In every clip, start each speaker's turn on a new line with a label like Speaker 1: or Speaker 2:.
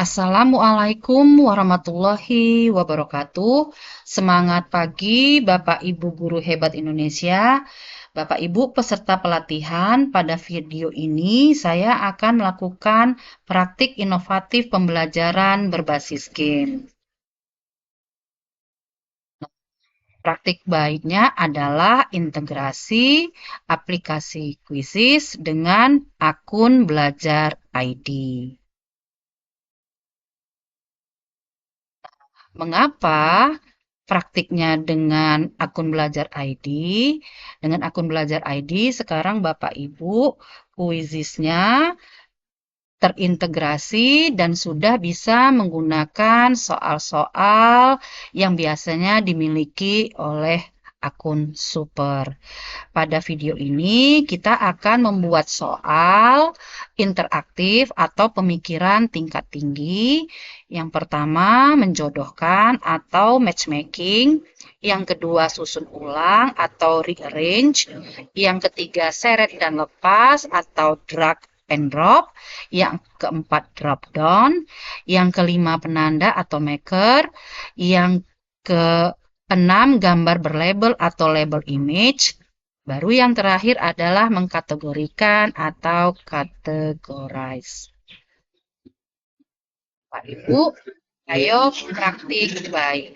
Speaker 1: Assalamualaikum warahmatullahi wabarakatuh. Semangat pagi, Bapak Ibu guru hebat Indonesia. Bapak Ibu peserta pelatihan, pada video ini saya akan melakukan praktik inovatif pembelajaran berbasis game. Praktik baiknya adalah integrasi aplikasi Quizzes dengan akun Belajar ID. Mengapa praktiknya dengan akun Belajar ID? Dengan akun Belajar ID, sekarang Bapak Ibu Quiziznya terintegrasi dan sudah bisa menggunakan soal-soal yang biasanya dimiliki oleh akun super. Pada video ini kita akan membuat soal interaktif atau pemikiran tingkat tinggi. Yang pertama menjodohkan atau matchmaking, yang kedua susun ulang atau rearrange, yang ketiga seret dan lepas atau drag and drop, yang keempat drop down, yang kelima penanda atau maker, yang keenam gambar berlabel atau label image. Baru yang terakhir adalah mengkategorikan atau categorize. Pak Ibu, ayo praktik baik.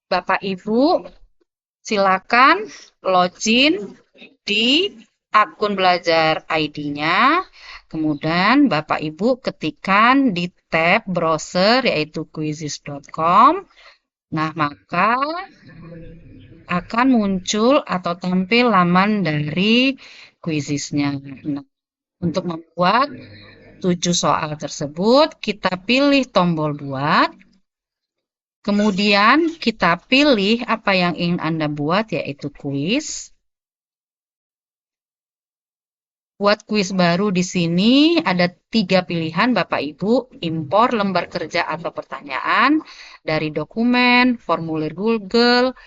Speaker 1: Bapak Ibu, silakan login di akun Belajar ID-nya. Kemudian Bapak Ibu ketikkan di tab browser yaitu quizzes.com. Nah, maka akan muncul atau tampil laman dari Quizzes-nya. Nah, untuk membuat 7 soal tersebut, kita pilih tombol buat. Kemudian kita pilih apa yang ingin Anda buat, yaitu kuis. Buat kuis baru di sini ada 3 pilihan Bapak Ibu, impor lembar kerja atau pertanyaan dari dokumen, formulir Google,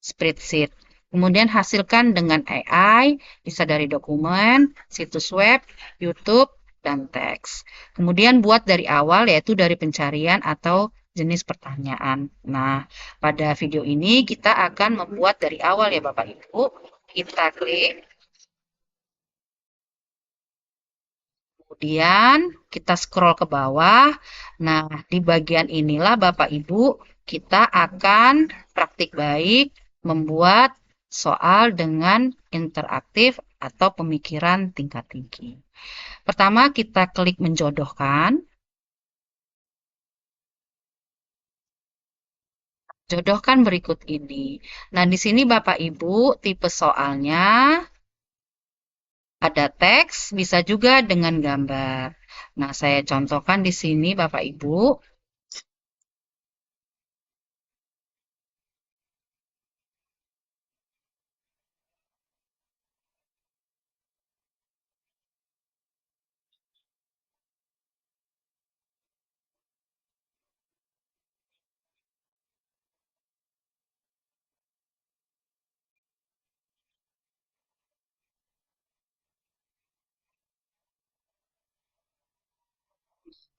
Speaker 1: spreadsheet. Kemudian hasilkan dengan AI, bisa dari dokumen, situs web, YouTube, dan teks. Kemudian buat dari awal, yaitu dari pencarian atau jenis pertanyaan. Nah, pada video ini kita akan membuat dari awal ya Bapak Ibu. Kita klik. Kemudian kita scroll ke bawah. Nah, di bagian inilah Bapak Ibu kita akan praktik baik membuat soal dengan interaktif atau pemikiran tingkat tinggi. Pertama kita klik menjodohkan. Jodohkan berikut ini. Nah, di sini Bapak Ibu tipe soalnya ada teks, bisa juga dengan gambar. Nah, saya contohkan di sini Bapak Ibu.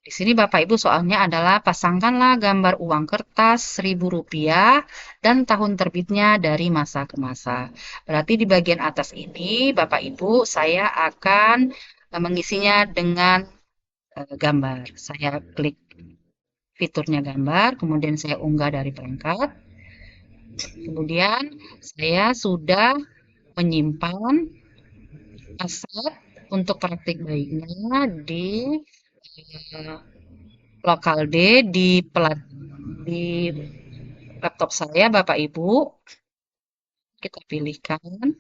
Speaker 1: Di sini Bapak Ibu soalnya adalah pasangkanlah gambar uang kertas Rp1.000 dan tahun terbitnya dari masa ke masa. Berarti di bagian atas ini Bapak Ibu saya akan mengisinya dengan gambar. Saya klik fiturnya gambar, kemudian saya unggah dari perangkat. Kemudian saya sudah menyimpan aset untuk praktik baiknya di lokal D di laptop saya, Bapak Ibu. Kita pilihkan.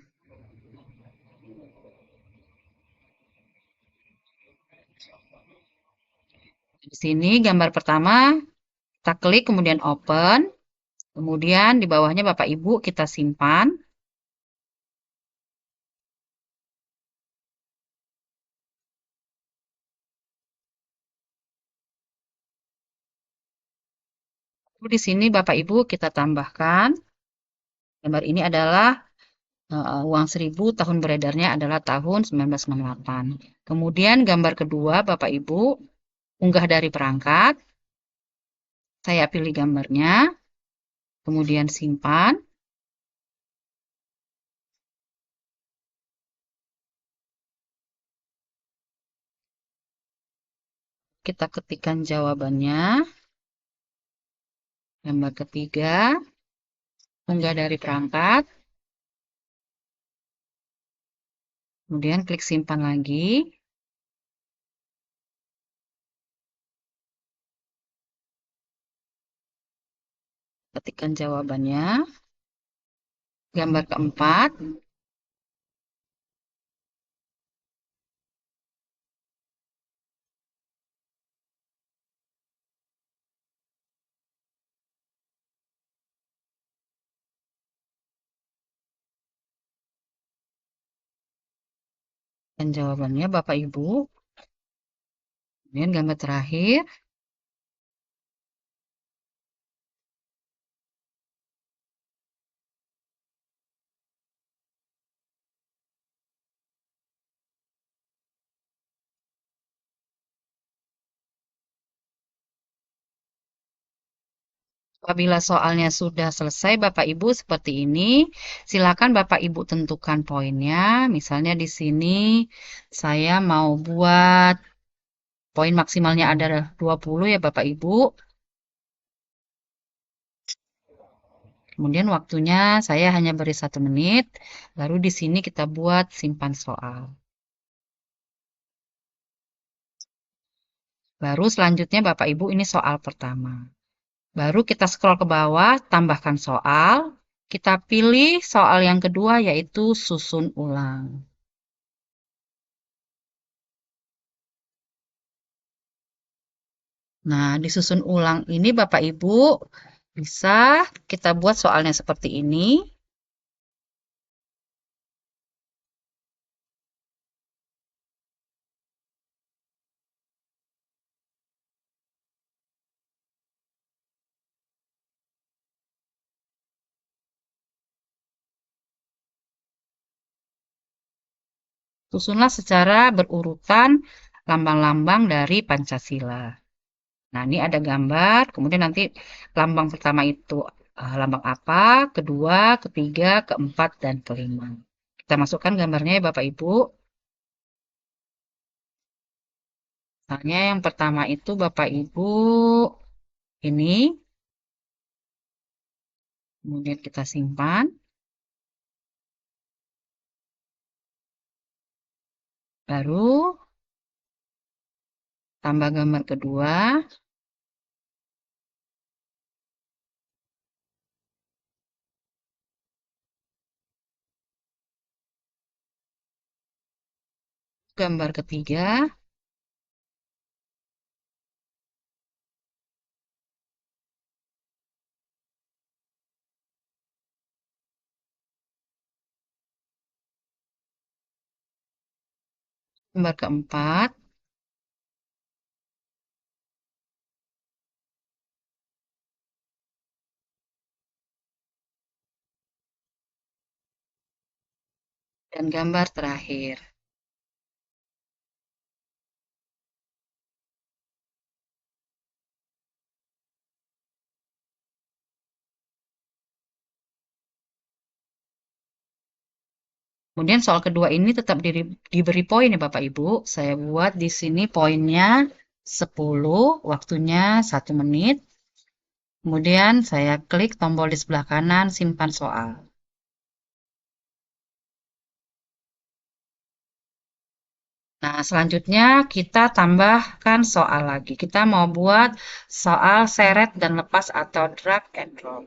Speaker 1: Di sini gambar pertama, kita klik kemudian open. Kemudian di bawahnya Bapak Ibu kita simpan. Lalu di sini Bapak Ibu kita tambahkan. Gambar ini adalah uang 1.000, tahun beredarnya adalah tahun 1968. Kemudian gambar kedua Bapak Ibu, unggah dari perangkat, saya pilih gambarnya, kemudian simpan, kita ketikkan jawabannya, gambar ketiga, unggah dari perangkat, kemudian klik simpan lagi, ketikkan jawabannya, gambar keempat, dan jawabannya Bapak Ibu, kemudian gambar terakhir, apabila soalnya sudah selesai Bapak Ibu seperti ini, silakan Bapak Ibu tentukan poinnya. Misalnya di sini saya mau buat poin maksimalnya ada 20 ya Bapak Ibu. Kemudian waktunya saya hanya beri 1 menit. Baru di sini kita buat simpan soal. Baru selanjutnya Bapak Ibu ini soal pertama. Baru kita scroll ke bawah, tambahkan soal. Kita pilih soal yang kedua yaitu susun ulang. Nah, disusun ulang ini Bapak Ibu bisa kita buat soalnya seperti ini. Susunlah secara berurutan lambang-lambang dari Pancasila. Nah, ini ada gambar, kemudian nanti lambang pertama itu lambang apa, kedua, ketiga, keempat, dan kelima. Kita masukkan gambarnya ya Bapak Ibu. Misalnya yang pertama itu Bapak Ibu ini, kemudian kita simpan, baru tambah gambar kedua, gambar ketiga, gambar keempat, dan gambar terakhir. Kemudian soal kedua ini tetap diberi poin ya Bapak Ibu. Saya buat di sini poinnya 10, waktunya 1 menit. Kemudian saya klik tombol di sebelah kanan simpan soal. Nah, selanjutnya kita tambahkan soal lagi. Kita mau buat soal seret dan lepas atau drag and drop.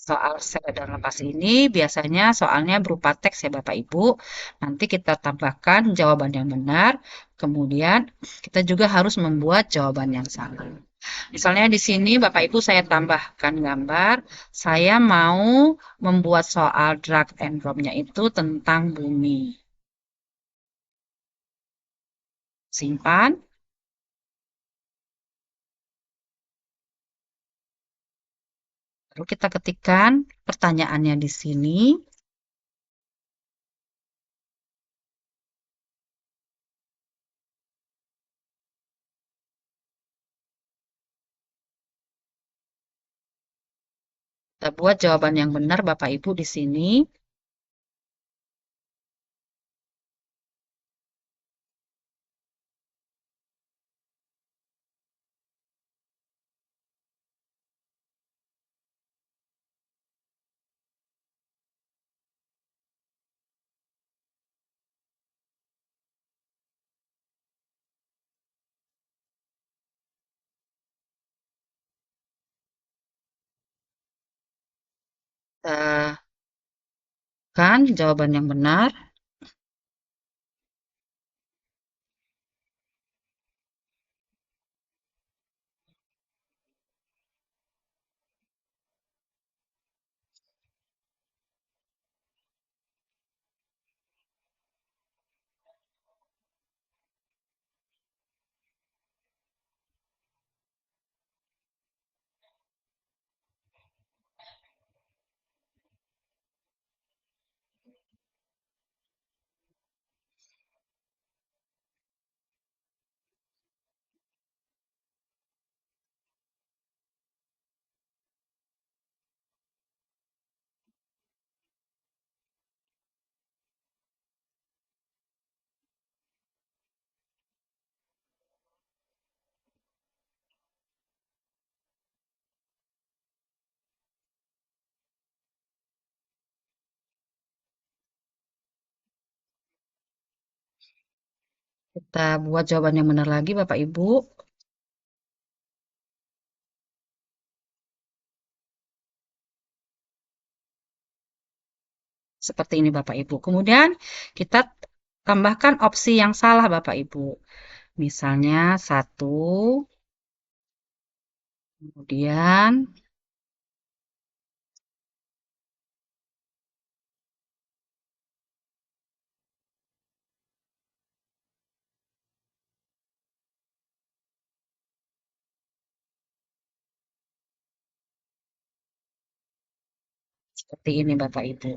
Speaker 1: Soal seret dan lepas ini biasanya soalnya berupa teks ya Bapak Ibu. Nanti kita tambahkan jawaban yang benar. Kemudian kita juga harus membuat jawaban yang salah. Misalnya di sini Bapak Ibu saya tambahkan gambar. Saya mau membuat soal drag and drop-nya itu tentang bumi. Simpan. Lalu kita ketikkan pertanyaannya di sini. Kita buat jawaban yang benar Bapak Ibu di sini. Kita kan jawaban yang benar. Kita buat jawaban yang benar lagi Bapak Ibu. Seperti ini Bapak Ibu. Kemudian kita tambahkan opsi yang salah Bapak Ibu. Misalnya 1, kemudian seperti ini Bapak Ibu.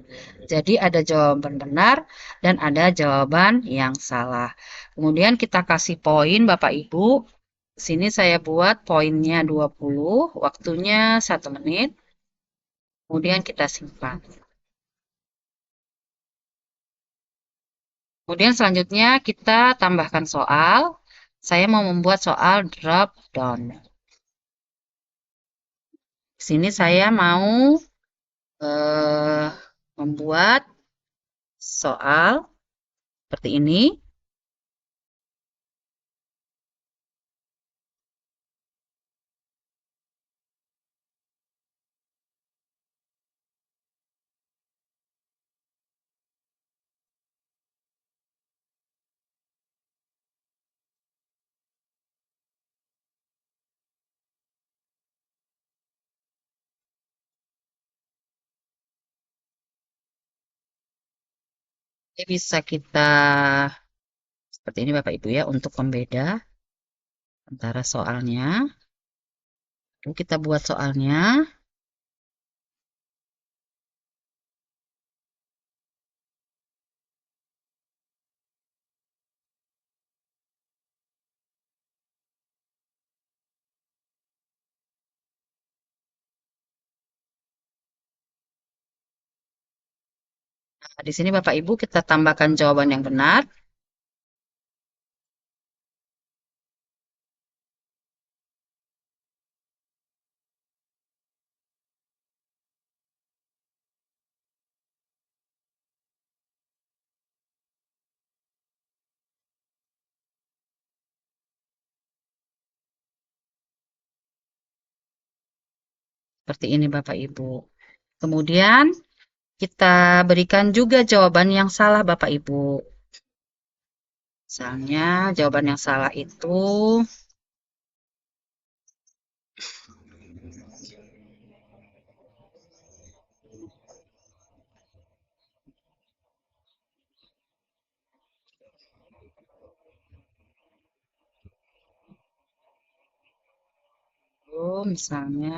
Speaker 1: Jadi ada jawaban benar dan ada jawaban yang salah. Kemudian kita kasih poin Bapak Ibu. Sini saya buat poinnya 20, waktunya 1 menit. Kemudian kita simpan. Kemudian selanjutnya kita tambahkan soal. Saya mau membuat soal drop down. Di sini saya mau membuat soal seperti ini. Ini bisa kita seperti ini Bapak Ibu ya untuk pembeda antara soalnya. Lalu kita buat soalnya. Nah, di sini Bapak Ibu kita tambahkan jawaban yang benar. Seperti ini Bapak Ibu. Kemudian kita berikan juga jawaban yang salah Bapak Ibu. Misalnya jawaban yang salah itu misalnya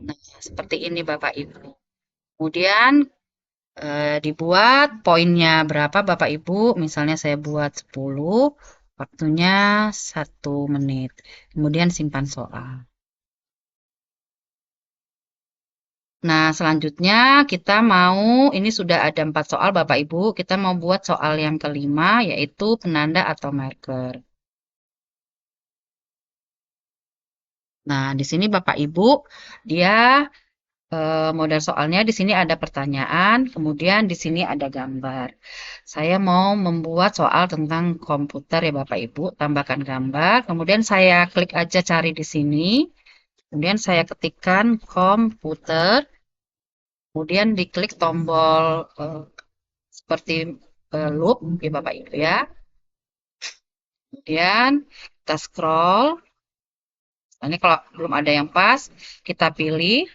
Speaker 1: nah, seperti ini Bapak Ibu. Kemudian dibuat poinnya berapa Bapak Ibu, misalnya saya buat 10, waktunya 1 menit. Kemudian simpan soal. Nah, selanjutnya kita mau, ini sudah ada 4 soal Bapak Ibu, kita mau buat soal yang kelima, yaitu penanda atau marker. Nah, di sini Bapak Ibu, dia model soalnya di sini ada pertanyaan, kemudian di sini ada gambar. Saya mau membuat soal tentang komputer ya Bapak Ibu, tambahkan gambar, kemudian saya klik aja cari di sini, kemudian saya ketikkan komputer, kemudian diklik tombol seperti loop ya Bapak Ibu ya. Kemudian kita scroll. Ini kalau belum ada yang pas, kita pilih.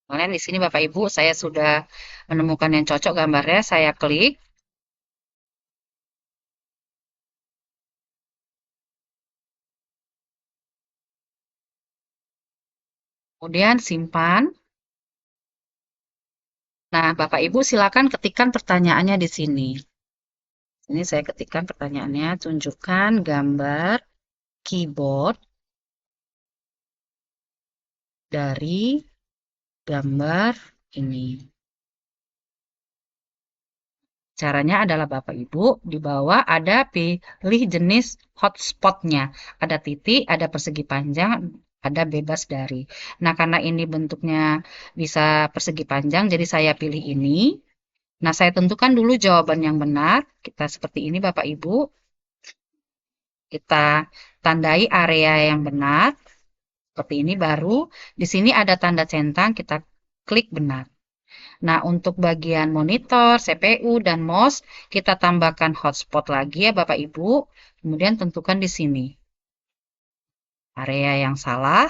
Speaker 1: Kemudian di sini Bapak Ibu, saya sudah menemukan yang cocok gambarnya, saya klik. Kemudian simpan. Nah, Bapak Ibu silakan ketikkan pertanyaannya di sini. Ini saya ketikkan pertanyaannya, tunjukkan gambar keyboard dari gambar ini. Caranya adalah Bapak Ibu, di bawah ada pilih jenis hotspotnya. Ada titik, ada persegi panjang, ada bebas dari. Nah, karena ini bentuknya bisa persegi panjang, jadi saya pilih ini. Nah, saya tentukan dulu jawaban yang benar. Kita seperti ini Bapak Ibu. Kita tandai area yang benar. Seperti ini baru. Di sini ada tanda centang, kita klik benar. Nah, untuk bagian monitor, CPU, dan mouse, kita tambahkan hotspot lagi ya Bapak Ibu. Kemudian tentukan di sini. Area yang salah,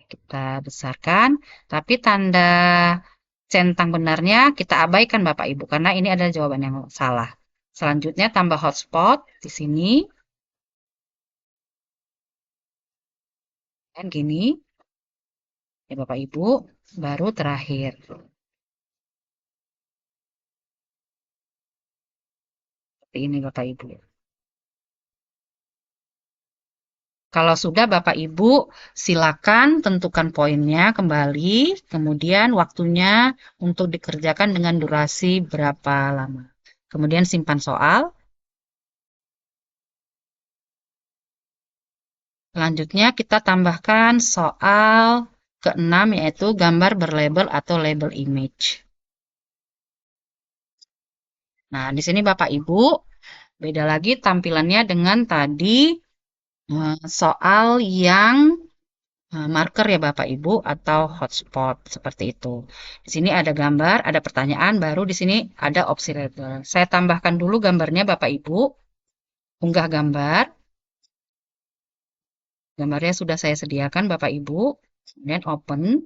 Speaker 1: kita besarkan. Tapi tanda centang benarnya kita abaikan Bapak Ibu, karena ini adalah jawaban yang salah. Selanjutnya tambah hotspot di sini. Dan gini, ya Bapak Ibu, baru terakhir. Seperti ini Bapak Ibu. Kalau sudah Bapak Ibu, silakan tentukan poinnya kembali, kemudian waktunya untuk dikerjakan dengan durasi berapa lama. Kemudian simpan soal. Selanjutnya kita tambahkan soal keenam, yaitu gambar berlabel atau label image. Nah, di sini Bapak Ibu, beda lagi tampilannya dengan tadi soal yang marker ya Bapak Ibu atau hotspot seperti itu. Di sini ada gambar, ada pertanyaan, baru di sini ada opsi label. Saya tambahkan dulu gambarnya Bapak Ibu. Unggah gambar. Gambarnya sudah saya sediakan Bapak Ibu. Kemudian open.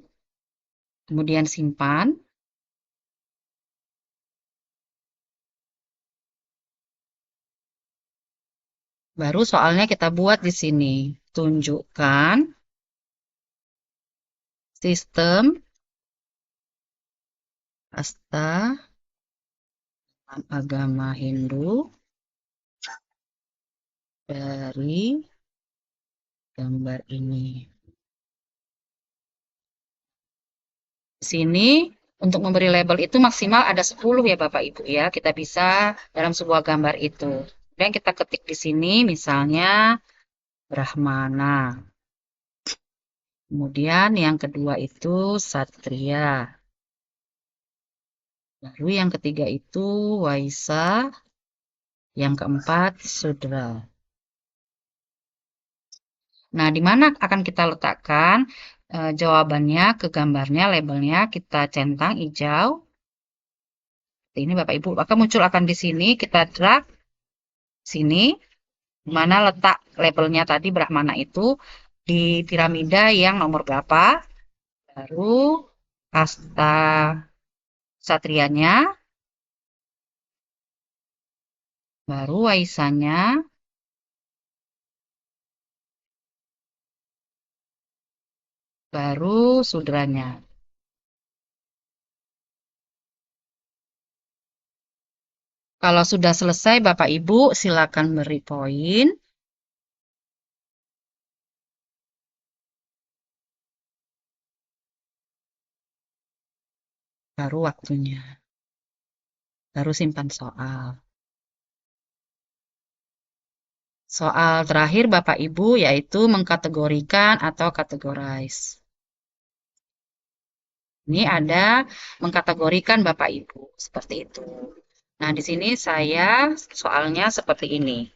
Speaker 1: Kemudian simpan. Baru soalnya kita buat di sini. Tunjukkan sistem kasta agama Hindu dari gambar ini. Di sini untuk memberi label itu maksimal ada 10 ya Bapak Ibu ya. Kita bisa dalam sebuah gambar itu. Dan kita ketik di sini misalnya Brahmana. Kemudian yang kedua itu Satria. Lalu yang ketiga itu Waisa. Yang keempat Sudra. Nah, di mana akan kita letakkan jawabannya ke gambarnya, labelnya kita centang hijau. Ini Bapak Ibu, maka muncul akan di sini, kita drag sini, di mana letak labelnya tadi Brahmana itu di piramida yang nomor berapa, baru kasta satrianya, baru waisannya, baru sudranya. Kalau sudah selesai, Bapak Ibu silakan beri poin. Baru waktunya. Baru simpan soal. Soal terakhir Bapak Ibu yaitu mengkategorikan atau categorize. Ini ada mengkategorikan Bapak Ibu, seperti itu. Nah, di sini saya soalnya seperti ini.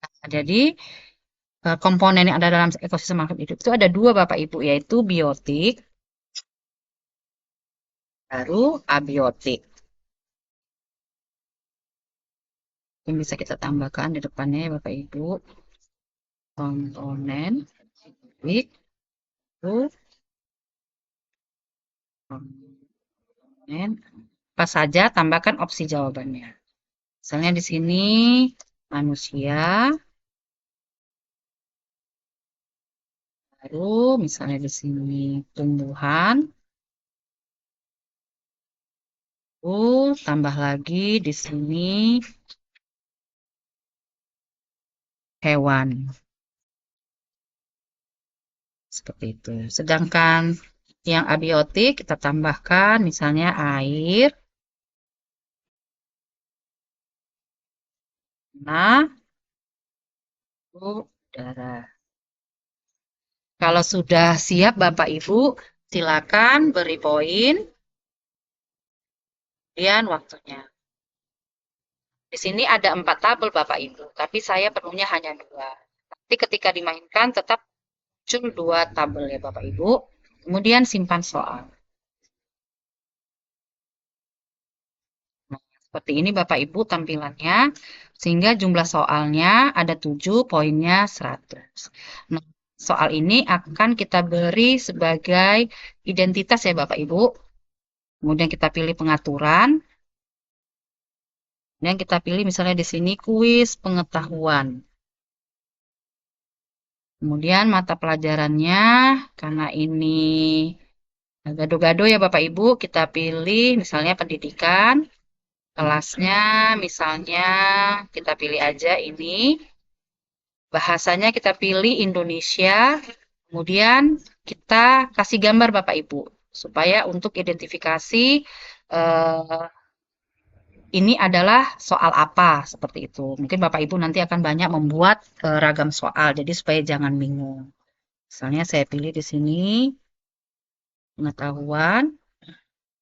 Speaker 1: Nah, jadi komponen yang ada dalam ekosistem makhluk hidup itu ada dua Bapak Ibu, yaitu biotik, baru abiotik. Yang bisa kita tambahkan di depannya ya Bapak Ibu. Komponen biotik, itu komponen. Apa saja tambahkan opsi jawabannya. Misalnya di sini manusia, baru misalnya di sini tumbuhan, tambah lagi di sini hewan. Seperti itu. Sedangkan yang abiotik kita tambahkan misalnya air, tanah, udara. Kalau sudah siap Bapak Ibu, silakan beri poin. Kemudian waktunya. Di sini ada 4 tabel Bapak Ibu, tapi saya perlunya hanya 2. Tapi ketika dimainkan tetap muncul 2 tabel ya Bapak Ibu. Kemudian simpan soal. Nah, seperti ini Bapak Ibu tampilannya, sehingga jumlah soalnya ada 7, poinnya 100. Nah, soal ini akan kita beri sebagai identitas ya Bapak Ibu. Kemudian kita pilih pengaturan. Dan kita pilih misalnya di sini kuis pengetahuan. Kemudian mata pelajarannya, karena ini gado-gado ya Bapak Ibu, kita pilih misalnya pendidikan. Kelasnya misalnya kita pilih aja ini. Bahasanya kita pilih Indonesia. Kemudian kita kasih gambar Bapak Ibu. Supaya untuk identifikasi eh, ini adalah soal apa, seperti itu. Mungkin Bapak Ibu nanti akan banyak membuat ragam soal, jadi supaya jangan bingung. Misalnya saya pilih di sini, pengetahuan,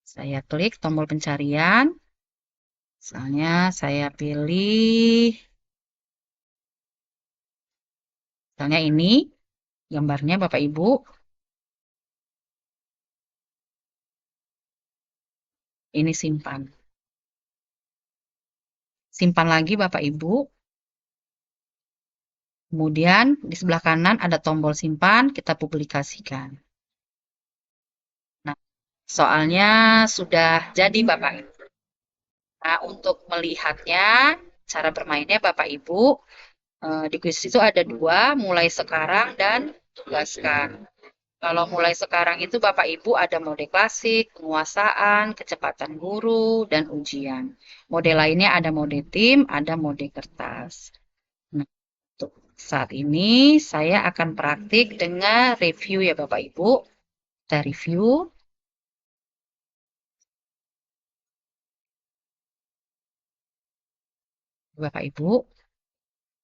Speaker 1: saya klik tombol pencarian, misalnya saya pilih, misalnya ini, gambarnya Bapak Ibu, ini simpan. Simpan lagi Bapak Ibu, kemudian di sebelah kanan ada tombol simpan, kita publikasikan. Nah, soalnya sudah jadi Bapak Ibu. Nah, untuk melihatnya, cara bermainnya Bapak Ibu, di kuis itu ada 2, mulai sekarang dan tugaskan. Kalau mulai sekarang itu Bapak Ibu ada mode klasik, penguasaan, kecepatan guru, dan ujian. Mode lainnya ada mode tim, ada mode kertas. Nah, untuk saat ini saya akan praktik dengan review ya Bapak Ibu. Kita review. Bapak Ibu,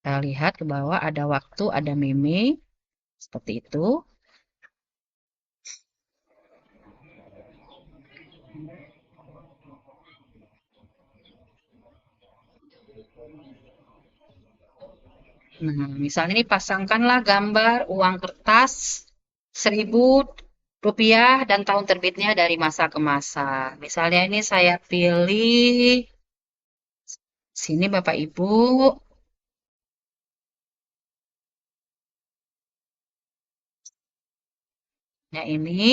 Speaker 1: kita lihat ke bawah ada waktu, ada meme, seperti itu. Nah, misalnya ini pasangkanlah gambar uang kertas 1.000 rupiah dan tahun terbitnya dari masa ke masa. Misalnya ini saya pilih sini Bapak Ibu. Ya ini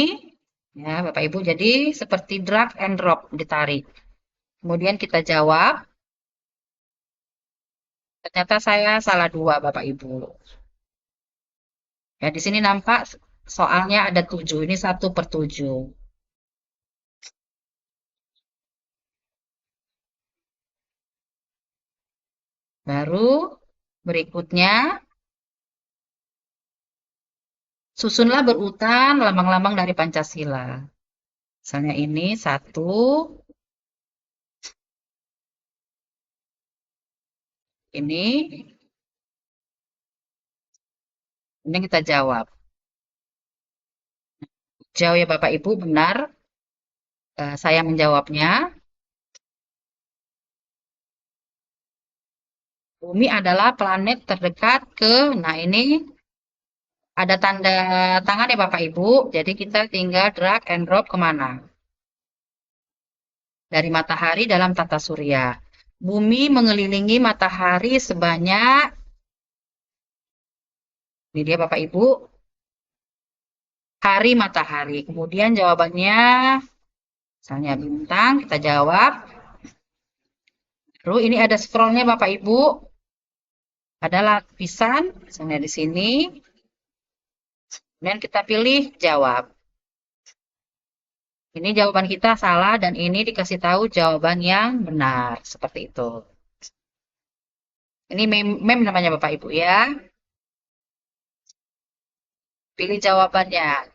Speaker 1: ya Bapak Ibu. Jadi seperti drag and drop ditarik. Kemudian kita jawab. Ternyata saya salah dua Bapak Ibu. Ya di sini nampak soalnya ada 7. Ini 1/7. Baru berikutnya susunlah berurutan lambang-lambang dari Pancasila. Misalnya ini 1, ini kita jawab. Jauh ya Bapak Ibu, benar. Saya menjawabnya. Bumi adalah planet terdekat ke, nah ini ada tanda tangan ya Bapak Ibu. Jadi kita tinggal drag and drop kemana? Dari matahari dalam tata surya. Bumi mengelilingi matahari sebanyak, ini dia Bapak Ibu, hari matahari. Kemudian jawabannya, misalnya bintang, kita jawab. Lalu ini ada scrollnya Bapak Ibu. Ada lapisan, misalnya di sini. Kemudian kita pilih jawab. Ini jawaban kita salah dan ini dikasih tahu jawaban yang benar. Seperti itu. Ini meme namanya Bapak Ibu ya. Pilih jawabannya.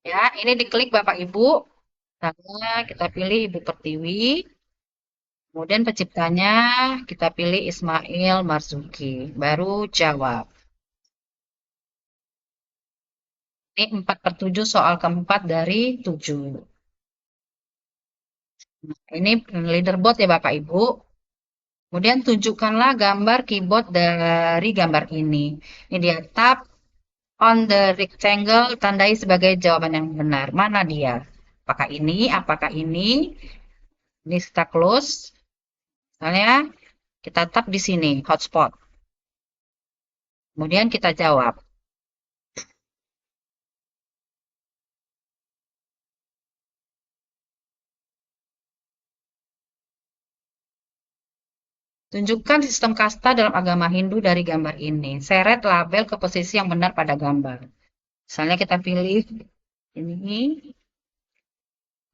Speaker 1: Ya, ini diklik Bapak Ibu. Misalnya kita pilih Ibu Pertiwi. Kemudian penciptanya kita pilih Ismail Marzuki. Baru jawab. Ini 4/7 soal keempat dari 7. Nah, ini leaderboard ya Bapak Ibu. Kemudian tunjukkanlah gambar keyboard dari gambar ini. Ini dia, tap on the rectangle, tandai sebagai jawaban yang benar. Mana dia? Apakah ini? Apakah ini? Ini kita close. Misalnya, kita tap di sini, hotspot. Kemudian kita jawab. Tunjukkan sistem kasta dalam agama Hindu dari gambar ini. Seret label ke posisi yang benar pada gambar. Misalnya kita pilih ini.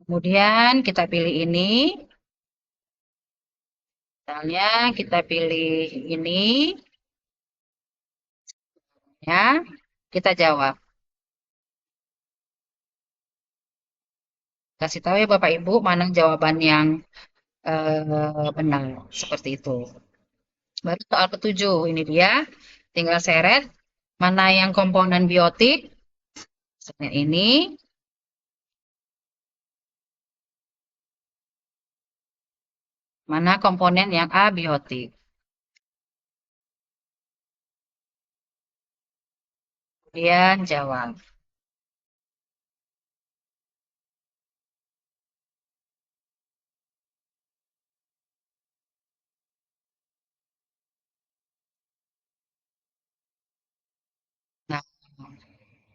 Speaker 1: Kemudian kita pilih ini. Misalnya kita pilih ini. Ya, kita jawab. Kasih tahu ya Bapak Ibu mana jawaban yang benar. Seperti itu. Baru soal ketujuh. Ini dia. Tinggal seret. Mana yang komponen biotik. Seperti ini. Mana komponen yang abiotik. Kemudian jawab. Nah,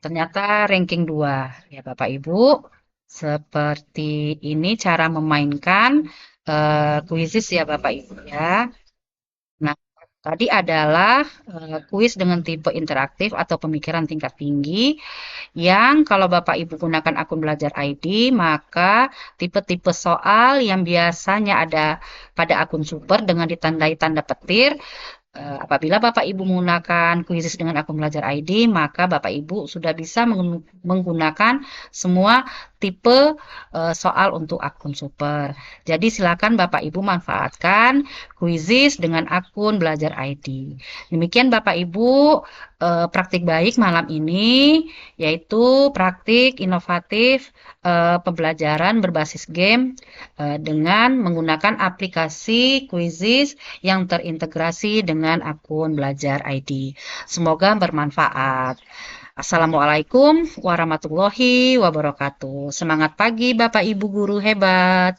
Speaker 1: ternyata ranking 2 ya Bapak Ibu. Seperti ini cara memainkan kuisis ya Bapak Ibu ya. Nah, tadi adalah kuis dengan tipe interaktif atau pemikiran tingkat tinggi yang kalau Bapak Ibu gunakan akun belajar ID, maka tipe-tipe soal yang biasanya ada pada akun super dengan ditandai tanda petir. Apabila Bapak Ibu menggunakan kuisis dengan akun belajar ID, maka Bapak Ibu sudah bisa menggunakan semua tipe soal untuk akun super. Jadi silakan Bapak Ibu manfaatkan kuisis dengan akun belajar ID. Demikian Bapak Ibu praktik baik malam ini, yaitu praktik inovatif pembelajaran berbasis game dengan menggunakan aplikasi kuisis yang terintegrasi dengan akun belajar ID. Semoga bermanfaat. Assalamualaikum warahmatullahi wabarakatuh. Semangat pagi Bapak Ibu guru hebat.